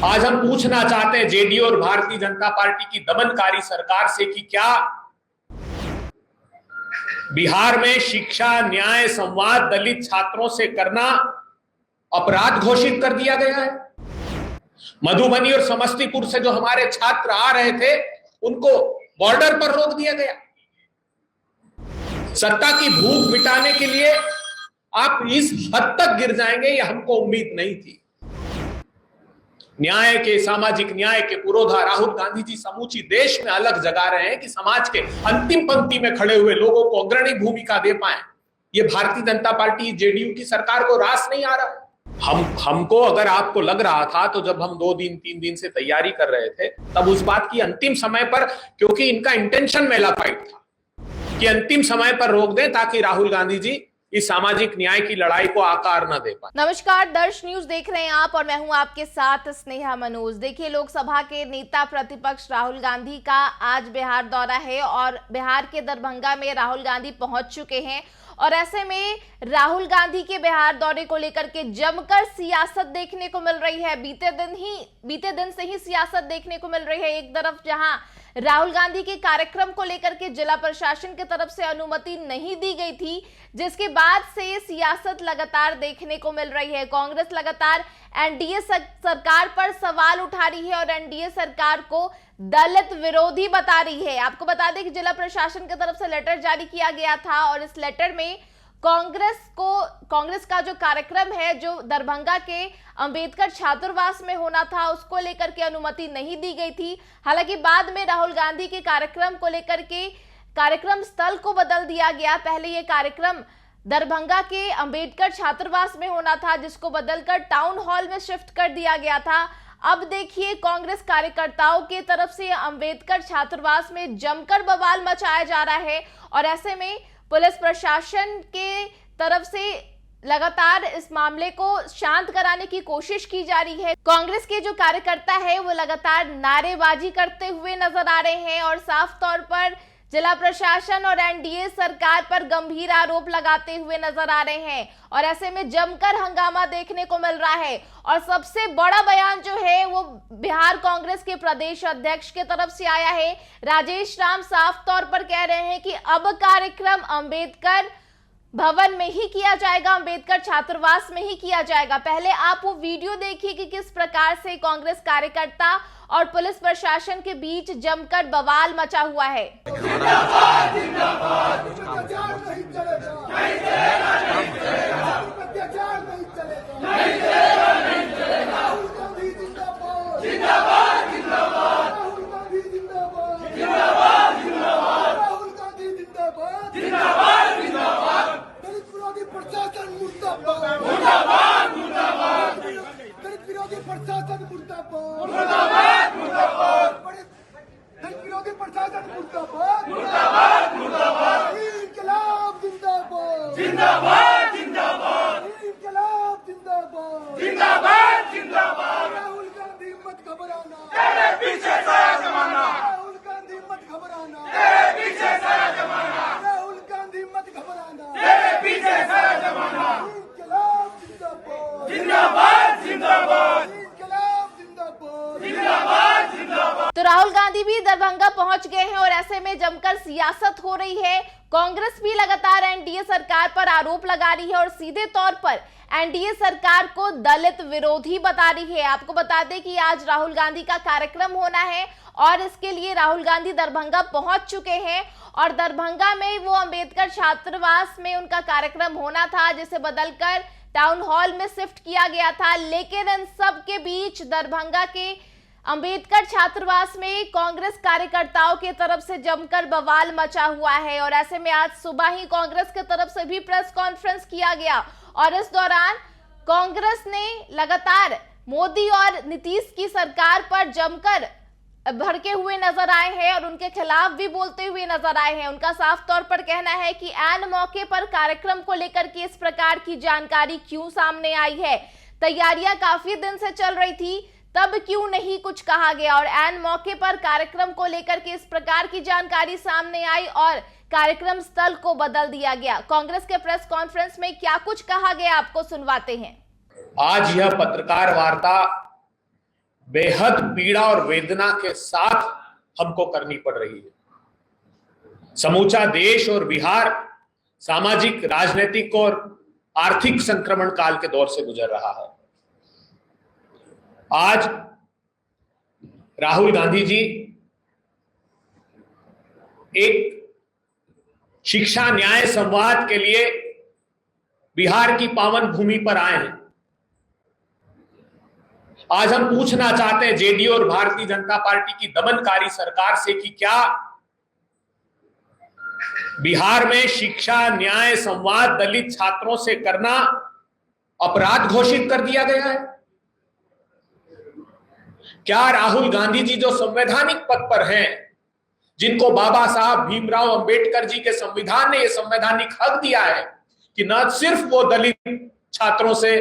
आज हम पूछना चाहते हैं जेडीयू और भारतीय जनता पार्टी की दमनकारी सरकार से कि क्या बिहार में शिक्षा न्याय संवाद दलित छात्रों से करना अपराध घोषित कर दिया गया है। मधुबनी और समस्तीपुर से जो हमारे छात्र आ रहे थे उनको बॉर्डर पर रोक दिया गया। सत्ता की भूख मिटाने के लिए आप इस हद तक गिर जाएंगे ये हमको उम्मीद नहीं थी। न्याय के सामाजिक न्याय के पुरोधा राहुल गांधी जी समूची देश में अलग जगा रहे हैं कि समाज के अंतिम पंक्ति में खड़े हुए लोगों को अग्रणी भूमिका दे पाए। ये भारतीय जनता पार्टी जेडीयू की सरकार को रास नहीं आ रहा। हमको अगर आपको लग रहा था तो जब हम 2 दिन 3 दिन से तैयारी कर रहे थे तब उस बात की अंतिम समय पर, क्योंकि इनका इंटेंशन मेलाफाइड था कि अंतिम समय पर रोक दें ताकि राहुल गांधी जी इस सामाजिक न्याय की लड़ाई को आकार न दे पाए। नमस्कार, दर्श न्यूज देख रहे हैं आप और मैं हूं आपके साथ स्नेहा मनोज। देखिए, लोकसभा के नेता प्रतिपक्ष राहुल गांधी का आज बिहार दौरा है और बिहार के दरभंगा में राहुल गांधी पहुंच चुके हैं और ऐसे में राहुल गांधी के बिहार दौरे को लेकर के जमकर सियासत देखने को मिल रही है। बीते दिन से ही सियासत देखने को मिल रही है। एक तरफ जहां राहुल गांधी के कार्यक्रम को लेकर के जिला प्रशासन की तरफ से अनुमति नहीं दी गई थी, जिसके बाद से सियासत लगातार देखने को मिल रही है। कांग्रेस लगातार एनडीए सरकार पर सवाल उठा रही है और एनडीए सरकार को दलित विरोधी बता रही है। आपको बता दें कि जिला प्रशासन की तरफ से लेटर जारी किया गया था और इस लेटर में कांग्रेस का जो कार्यक्रम है जो दरभंगा के अंबेडकर छात्रावास में होना था उसको लेकर के अनुमति नहीं दी गई थी। हालांकि बाद में राहुल गांधी के कार्यक्रम को लेकर के कार्यक्रम स्थल को बदल दिया गया। पहले ये कार्यक्रम दरभंगा के अंबेडकर छात्रावास में होना था जिसको बदलकर टाउन हॉल में शिफ्ट कर दिया गया था। अब देखिए, कांग्रेस कार्यकर्ताओं के तरफ से अंबेडकर छात्रावास में जमकर बवाल मचाया जा रहा है और ऐसे में पुलिस प्रशासन के तरफ से लगातार इस मामले को शांत कराने की कोशिश की जा रही है। कांग्रेस के जो कार्यकर्ता है वो लगातार नारेबाजी करते हुए नजर आ रहे हैं और साफ तौर पर जिला प्रशासन और एनडीए सरकार पर गंभीर आरोप लगाते हुए नजर आ रहे हैं और ऐसे में जमकर हंगामा देखने को मिल रहा है। और सबसे बड़ा बयान जो है वो बिहार कांग्रेस के प्रदेश अध्यक्ष के तरफ से आया है। राजेश राम साफ तौर पर कह रहे हैं कि अब कार्यक्रम अंबेडकर भवन में ही किया जाएगा, अंबेडकर छात्रावास में ही किया जाएगा। पहले आप वो वीडियो देखिए कि किस प्रकार से कांग्रेस कार्यकर्ता और पुलिस प्रशासन के बीच जमकर बवाल मचा हुआ है। तो राहुल गांधी भी दरभंगा पहुंच गए हैं और ऐसे में जमकर सियासत हो रही है। कांग्रेस भी लगातार एनडीए सरकार पर आरोप लगा रही है और सीधे तौर पर एनडीए सरकार को दलित विरोधी बता रही है। आपको बता दें कि आज राहुल गांधी का कार्यक्रम होना है और इसके लिए राहुल गांधी दरभंगा पहुंच चुके हैं और दरभंगा में वो अंबेडकर छात्रावास में उनका कार्यक्रम होना था जिसे बदलकर टाउन हॉल में शिफ्ट किया गया था। लेकिन इन सब के बीच दरभंगा के अंबेडकर छात्रावास में कांग्रेस कार्यकर्ताओं की तरफ से जमकर बवाल मचा हुआ है और ऐसे में आज सुबह ही कांग्रेस की तरफ से भी प्रेस कॉन्फ्रेंस किया गया और इस दौरान कांग्रेस ने लगातार मोदी और नीतीश की सरकार पर जमकर भड़के हुए नजर आए हैं और उनके खिलाफ भी बोलते हुए नजर आए हैं। उनका साफ तौर पर कहना है कि ऐन मौके पर कार्यक्रम को लेकर के इस प्रकार की जानकारी क्यों सामने आई है। तैयारियां काफी दिन से चल रही थी, तब क्यों नहीं कुछ कहा गया और ऐन मौके पर कार्यक्रम को लेकर के इस प्रकार की जानकारी सामने आई और कार्यक्रम स्थल को बदल दिया गया। कांग्रेस के प्रेस कॉन्फ्रेंस में क्या कुछ कहा गया आपको सुनवाते हैं। आज यह पत्रकार वार्ता बेहद पीड़ा और वेदना के साथ हमको करनी पड़ रही है। समूचा देश और बिहार सामाजिक, राजनीतिक और आर्थिक संक्रमण काल के दौर से गुजर रहा है। आज राहुल गांधी जी एक शिक्षा न्याय संवाद के लिए बिहार की पावन भूमि पर आए हैं। आज हम पूछना चाहते हैं जेडीयू और भारतीय जनता पार्टी की दमनकारी सरकार से कि क्या बिहार में शिक्षा न्याय संवाद दलित छात्रों से करना अपराध घोषित कर दिया गया है? क्या राहुल गांधी जी जो संवैधानिक पद पर हैं, जिनको बाबा साहब भीमराव अंबेडकर जी के संविधान ने यह संवैधानिक हक दिया है कि न सिर्फ वो दलित छात्रों से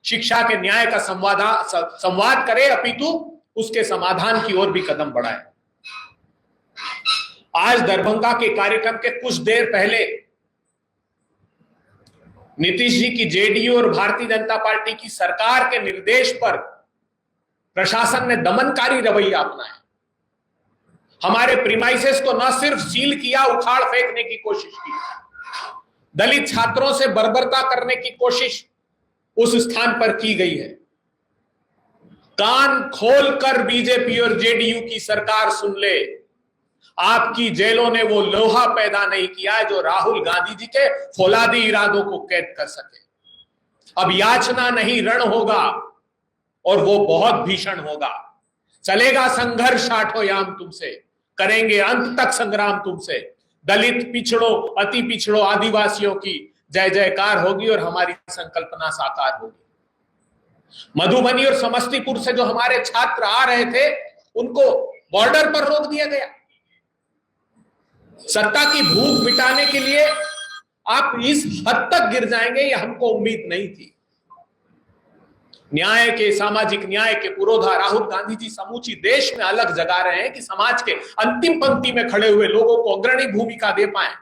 शिक्षा के न्याय का संवाद करे, अपितु उसके समाधान की ओर भी कदम बढ़ाए। आज दरभंगा के कार्यक्रम के कुछ देर पहले नीतीश जी की जेडीयू और भारतीय जनता पार्टी की सरकार के निर्देश पर प्रशासन ने दमनकारी रवैया अपनाया। हमारे प्रीमाइसेस को न सिर्फ सील किया, उखाड़ फेंकने की कोशिश की, दलित छात्रों से बर्बरता करने की कोशिश उस स्थान पर की गई है। कान खोलकर बीजेपी और जेडीयू की सरकार सुन ले, आपकी जेलों ने वो लोहा पैदा नहीं किया है जो राहुल गांधी जी के फौलादी इरादों को कैद कर सके। अब याचना नहीं, रण होगा और वो बहुत भीषण होगा। चलेगा संघर्ष आठोयाम तुमसे, करेंगे अंत तक संग्राम तुमसे। दलित पिछड़ों, अति पिछड़ों, आदिवासियों की जय जयकार होगी और हमारी संकल्पना साकार होगी। मधुबनी और समस्तीपुर से जो हमारे छात्र आ रहे थे, उनको बॉर्डर पर रोक दिया गया। सत्ता की भूख मिटाने के लिए आप इस हद तक गिर जाएंगे, यह हमको उम्मीद नहीं थी। न्याय के, सामाजिक न्याय के पुरोधा राहुल गांधी जी समूची देश में अलग जगा रहे हैं कि समाज के अंतिम पंक्ति में खड़े हुए लोगों को अग्रणी भूमिका दे पाए।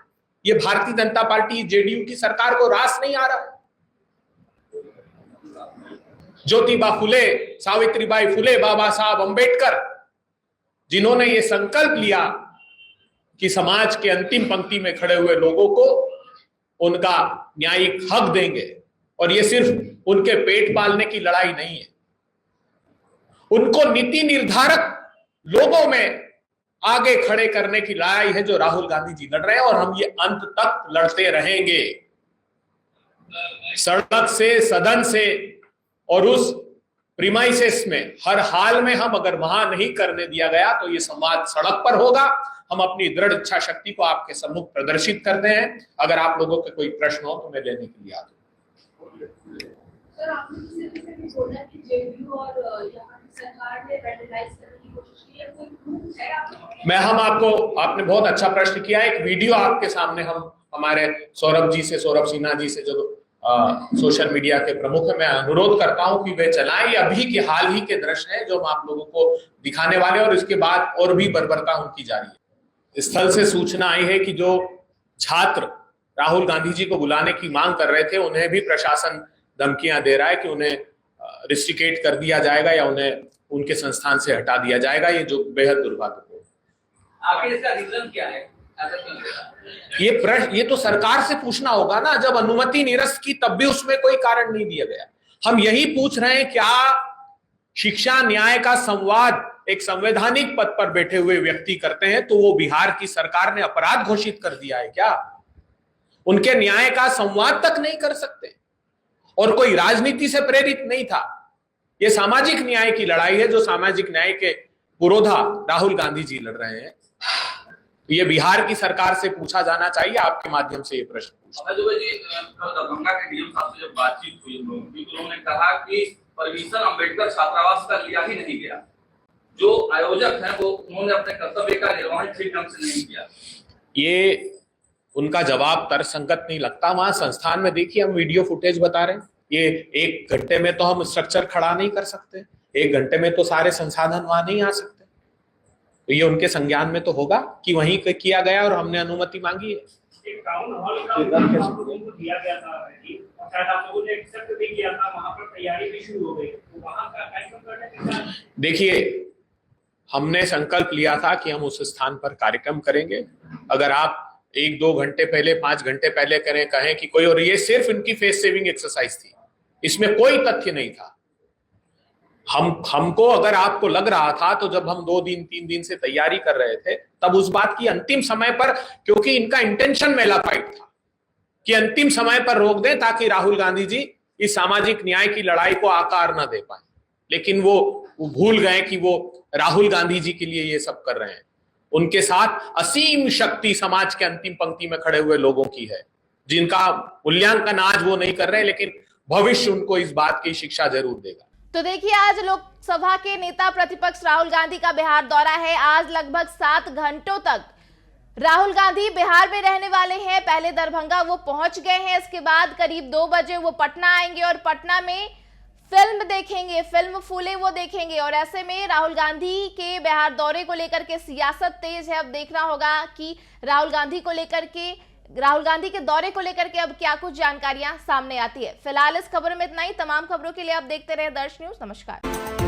ये भारतीय जनता पार्टी, जेडीयू की सरकार को रास नहीं आ रहा। ज्योतिबा फुले, सावित्रीबाई फुले, बाबा साहब अंबेडकर, जिन्होंने ये संकल्प लिया कि समाज के अंतिम पंक्ति में खड़े हुए लोगों को उनका न्यायिक हक देंगे, और ये सिर्फ उनके पेट पालने की लड़ाई नहीं है, उनको नीति निर्धारक लोगों में आगे खड़े करने की लड़ाई है जो राहुल गांधी जी लड़ रहे हैं, और हम ये अंत तक लड़ते रहेंगे। सड़क से, सदन से और उस प्रीमाइसेस में हर हाल में हम अगर वहां नहीं करने दिया गया तो ये संवाद सड़क पर होगा। हम अपनी दृढ़ इच्छा शक्ति को आपके सम्मुख प्रदर्शित करते हैं। अगर आप लोगों के कोई प्रश्न हो तो मैं लेने के लिए आता हूं। सर, आपने बोला कि जेडीयू और सरकार ने रेडिकलाइज करने की कोशिश की है, कोई प्रूफ है आपको? आपने बहुत अच्छा प्रश्न किया। एक वीडियो आपके सामने हम हमारे सौरभ सिन्हा जी से जो सोशल मीडिया के प्रमुख है, मैं अनुरोध करता हूं कि वे चलाएं। ये अभी के हाल ही के दृश्य हैं जो हम आप लोगों को दिखाने वाले, और इसके बाद और भी बर्बरता उनकी जारी है। स्थल से सूचना आई है कि जो छात्र राहुल गांधी जी को बुलाने की मांग कर रहे थे, उन्हें भी प्रशासन धमकियां दे रहा है कि उन्हें रिस्ट्रिकेट कर दिया जाएगा या उन्हें उनके संस्थान से हटा दिया जाएगा, ये जो बेहद दुर्भाग्यपूर्ण है। आगे इसका रीजन क्या है? ये प्रश्न ये तो सरकार से पूछना होगा ना। जब अनुमति निरस्त की तब भी उसमें कोई कारण नहीं दिया गया। हम यही पूछ रहे हैं, क्या शिक्षा न्याय का संवाद एक संवैधानिक पद पर बैठे हुए व्यक्ति करते हैं तो वो बिहार की सरकार ने अपराध घोषित कर दिया है क्या? उनके न्याय का संवाद तक नहीं कर सकते, और कोई राजनीति से प्रेरित नहीं था। ये सामाजिक न्याय की लड़ाई है जो सामाजिक न्याय के पुरोधा राहुल गांधी जी लड़ रहे हैं। ये बिहार की सरकार से पूछा जाना चाहिए। आपके माध्यम से ये प्रश्न दरभंगा के डीएम साहब से जब बातचीत हुई, उन्होंने कहा कि परमिशन अंबेडकर छात्रावास का लिया ही नहीं गया। जो आयोजक हैं वो उन्होंने अपने कर्तव्य का निर्वहन ठीक ढंग से नहीं किया। ये उनका जवाब तर्कसंगत नहीं लगता। वहां संस्थान में देखिए, हम वीडियो फुटेज बता रहे हैं। ये 1 घंटे में तो हम स्ट्रक्चर खड़ा नहीं कर सकते, 1 घंटे में तो सारे संसाधन वहां नहीं आ सकते। तो ये उनके संज्ञान में तो होगा कि वहीं किया गया और हमने अनुमति मांगी है। टाउन हॉल का आप लोगों को दिया गया था जी, और शायद आप लोगों ने एक्सेप्ट भी किया था, वहां पर तैयारी भी शुरू हो गई, तो वहां का कार्यक्रम करने के साथ देखिए, हमने संकल्प लिया था कि हम उस स्थान पर कार्यक्रम करेंगे। अगर आप 1-2 घंटे पहले, 5 घंटे पहले कहें कि कोई, और ये सिर्फ इनकी फेस सेविंग एक्सरसाइज थी, इसमें कोई तथ्य नहीं था। हमको अगर आपको लग रहा था तो जब हम 2 दिन 3 दिन से तैयारी कर रहे थे, तब उस बात की अंतिम समय पर, क्योंकि इनका इंटेंशन मेलाफाइड था कि अंतिम समय पर रोक दें ताकि राहुल गांधी जी इस सामाजिक न्याय की लड़ाई को आकार न दे पाए, लेकिन वो भूल गए कि वो राहुल गांधी जी के लिए ये सब कर रहे हैं। उनके साथ असीम शक्ति समाज के अंतिम पंक्ति में खड़े हुए लोगों की है, जिनका मूल्यांकन आज वो नहीं कर रहे, लेकिन भविष्य उनको इस बात की शिक्षा जरूर देगा। तो देखिए, आज लोकसभा के नेता प्रतिपक्ष राहुल गांधी का बिहार दौरा है। आज लगभग 7 घंटों तक राहुल गांधी बिहार में रहने वाले हैं। पहले दरभंगा वो पहुंच गए हैं, इसके बाद करीब 2 बजे वो पटना आएंगे और पटना में फिल्म देखेंगे, फिल्म फूले वो देखेंगे। और ऐसे में राहुल गांधी के बिहार दौरे को लेकर के सियासत तेज है। अब देखना होगा कि राहुल गांधी के दौरे को लेकर के अब क्या कुछ जानकारियां सामने आती है। फिलहाल इस खबर में इतना ही। तमाम खबरों के लिए आप देखते रहे दर्श न्यूज। नमस्कार।